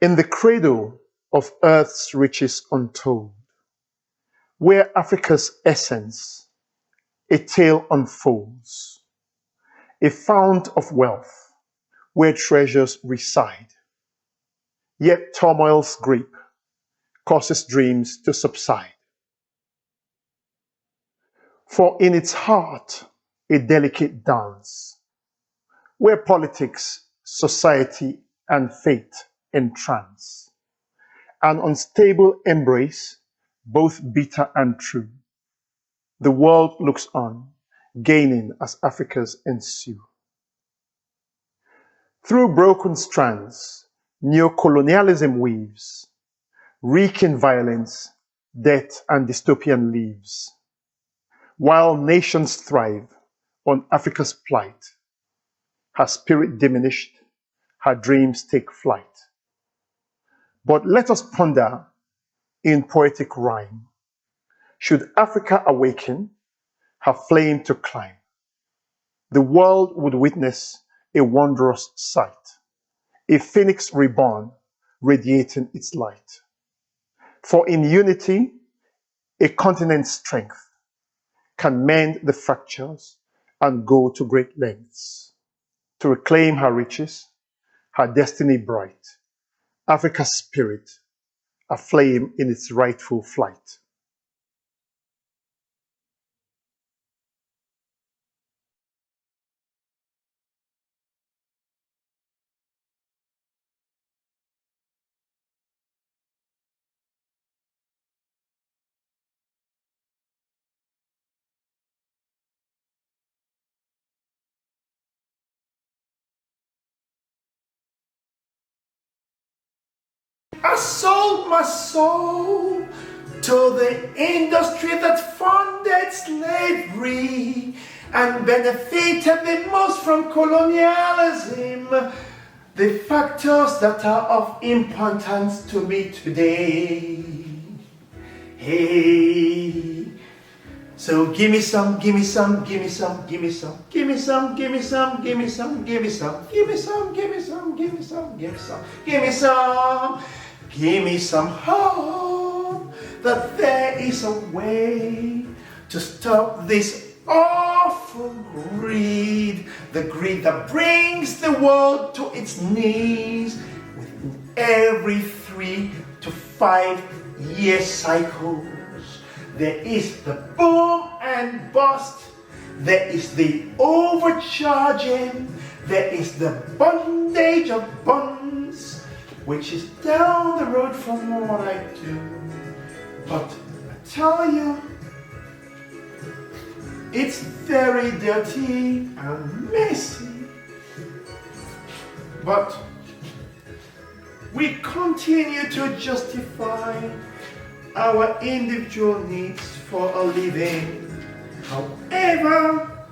In the cradle of Earth's riches untold, where Africa's essence a tale unfolds, a fount of wealth where treasures reside, yet turmoil's grip causes dreams to subside. For in its heart, a delicate dance, where politics, society, and fate entrance, an unstable embrace, both bitter and true. The world looks on, gaining as Africa's ensue. Through broken strands, neocolonialism weaves, wreaking violence, death, and dystopian leaves. While nations thrive on Africa's plight, her spirit diminished, her dreams take flight. But let us ponder in poetic rhyme. Should Africa awaken, her flame to climb, the world would witness a wondrous sight, a phoenix reborn, radiating its light. For in unity, a continent's strength can mend the fractures and go to great lengths to reclaim her riches, her destiny bright, Africa's spirit, aflame in its rightful flight. I sold my soul to the industry that funded slavery and benefited the most from colonialism. The factors that are of importance to me today. Hey, so give me some, give me some, give me some, give me some, give me some, give me some, give me some, give me some, give me some, give me some, give me some, give me some, give me some. Give me some hope that there is a way to stop this awful greed, the greed that brings the world to its knees within every 3 to 5 year cycles. There is the boom and bust, there is the overcharging, there is the bondage of bonds, which is down the road from what I do. But I tell you, it's very dirty and messy. But we continue to justify our individual needs for a living. However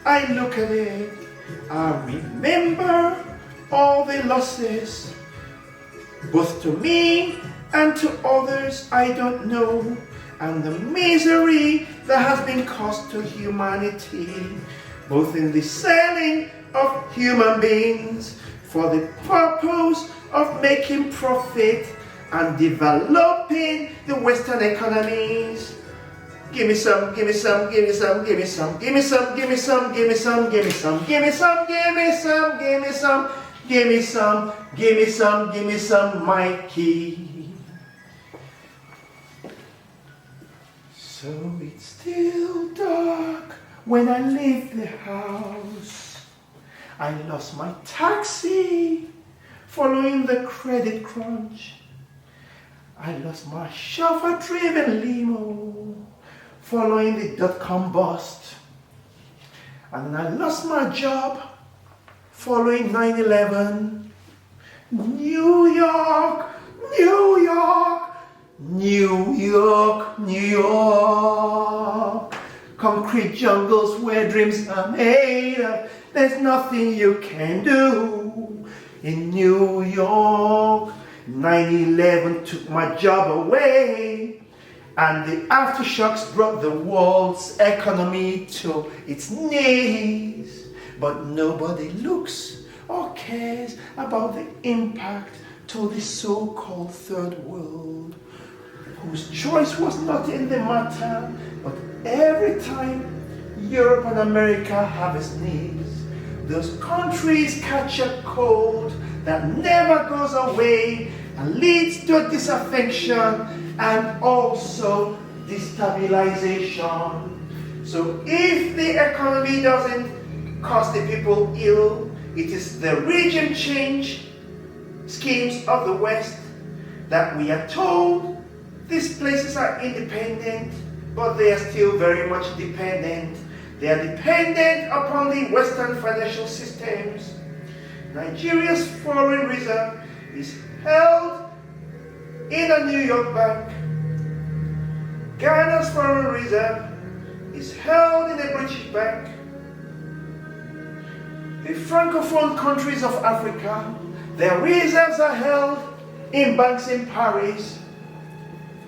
I look at it, I remember all the losses, both to me and to others I don't know, and the misery that has been caused to humanity, both in the selling of human beings for the purpose of making profit and developing the Western economies. Give me some, give me some, give me some, give me some, give me some, give me some, give me some, give me some, give me some, give me some, give me some. Give me some, give me some, give me some, Mikey. So it's still dark when I leave the house. I lost my taxi following the credit crunch. I lost my chauffeur-driven limo following the dot-com bust. And I lost my job following 9/11, New York, New York, New York, New York. Concrete jungles where dreams are made of. There's nothing you can do in New York. 9/11 took my job away, and the aftershocks brought the world's economy to its knees. But nobody looks or cares about the impact to the so-called third world, whose choice was not in the matter, but every time Europe and America have a sneeze, those countries catch a cold that never goes away and leads to disaffection and also destabilization. So if the economy doesn't cause the people ill, it is the regime change schemes of the West that we are told these places are independent, but they are still very much dependent. They are dependent upon the Western financial systems. Nigeria's foreign reserve is held in a New York bank. Ghana's foreign reserve is held in a British bank. The Francophone countries of Africa, their reserves are held in banks in Paris,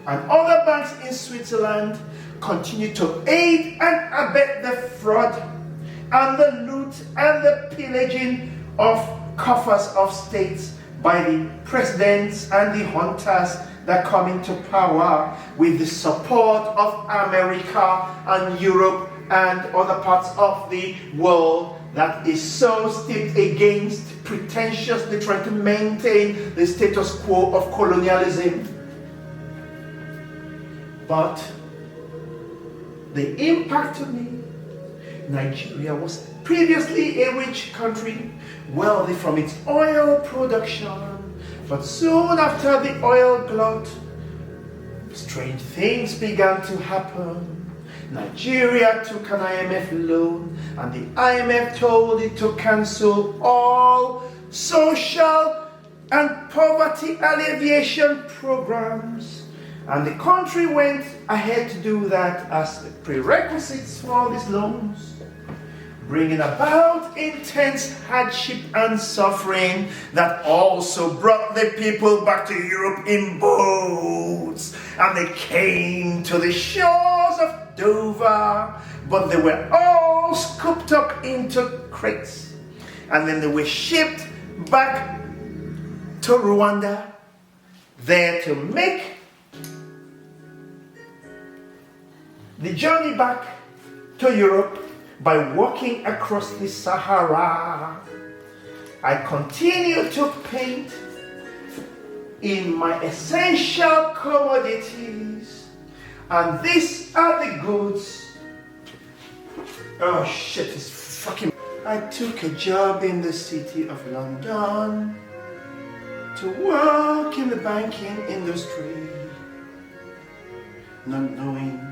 and other banks in Switzerland continue to aid and abet the fraud and the loot and the pillaging of coffers of states by the presidents and the hunters that come into power with the support of America and Europe and other parts of the world that is so steeped against pretentiously trying to maintain the status quo of colonialism. But the impact to me, Nigeria was previously a rich country, wealthy from its oil production, but soon after the oil glut, strange things began to happen. Nigeria took an IMF loan, and the IMF told it to cancel all social and poverty alleviation programs. And the country went ahead to do that as prerequisites for all these loans, bringing about intense hardship and suffering that also brought the people back to Europe in boats. And they came to the shores of Dover, but they were all scooped up into crates. And then they were shipped back to Rwanda, there to make the journey back to Europe by walking across the Sahara. I continue to paint in my essential commodities, and these are the goods. Oh shit, it's fucking... I took a job in the city of London to work in the banking industry, not knowing.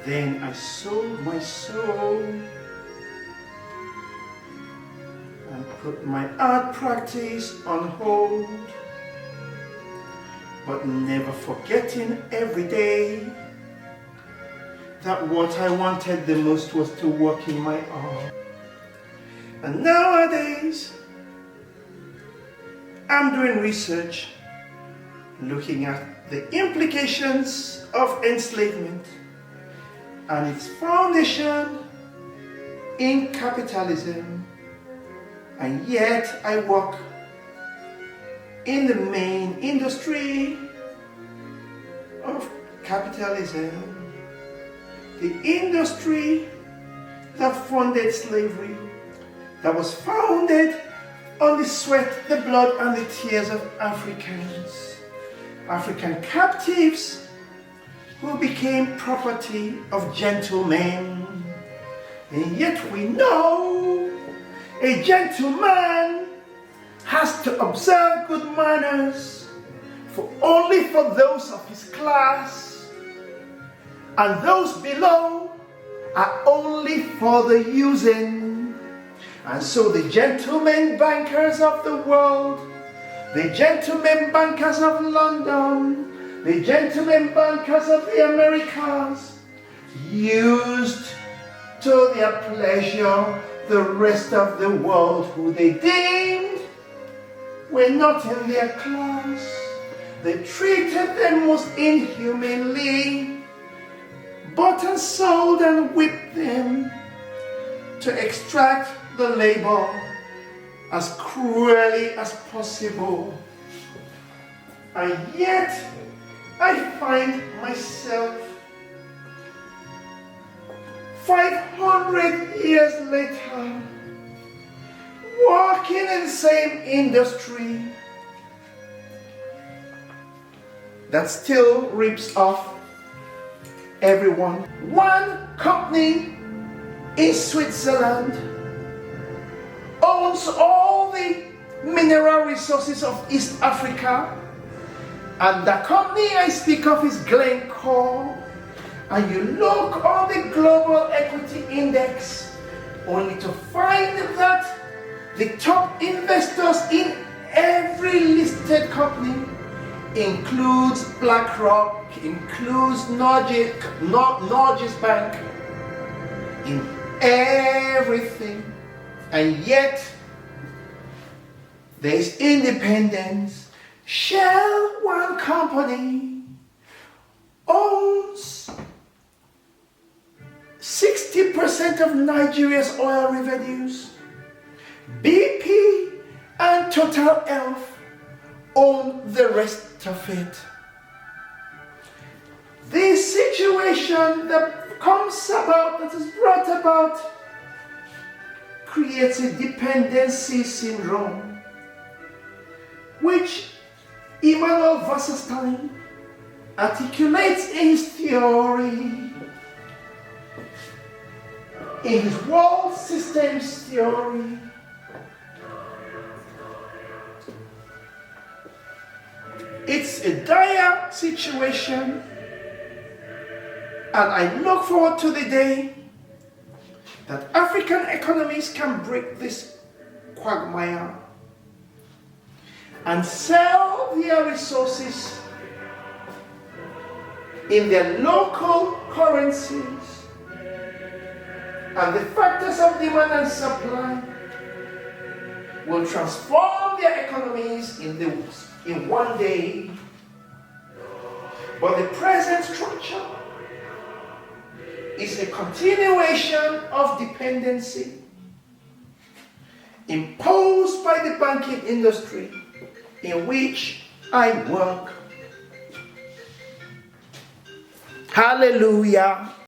Then I sold my soul and put my art practice on hold, but never forgetting every day that what I wanted the most was to work in my art. And nowadays, I'm doing research looking at the implications of enslavement and its foundation in capitalism, and yet I work in the main industry of capitalism, the industry that funded slavery, that was founded on the sweat, the blood, and the tears of Africans, African captives who became property of gentlemen. And yet we know a gentleman has to observe good manners only for those of his class, and those below are only for the using. And so the gentlemen bankers of the world, the gentlemen bankers of London, the gentlemen bankers of the Americas, used to their pleasure the rest of the world who they deemed were not in their class. They treated them most inhumanly, bought and sold and whipped them to extract the labor as cruelly as possible. And yet, I find myself 500 years later working in the same industry that still rips off everyone. One company in Switzerland owns all the mineral resources of East Africa, and the company I speak of is Glencore. And you look on the global equity index only to find that the top investors in every listed company includes BlackRock, includes Norges Bank, in everything. And yet, there is independence. Shell, one company, owns 60% of Nigeria's oil revenues. BP and Total Elf own the rest of it. This situation that comes about, that is brought about, creates a dependency syndrome, which Immanuel Wasserstein articulates in his theory, in his world systems theory. It's a dire situation, and I look forward to the day that African economies can break this quagmire and sell their resources in their local currencies, and the factors of demand and supply will transform their economies in one day. But the present structure is a continuation of dependency imposed by the banking industry in which I work. Hallelujah.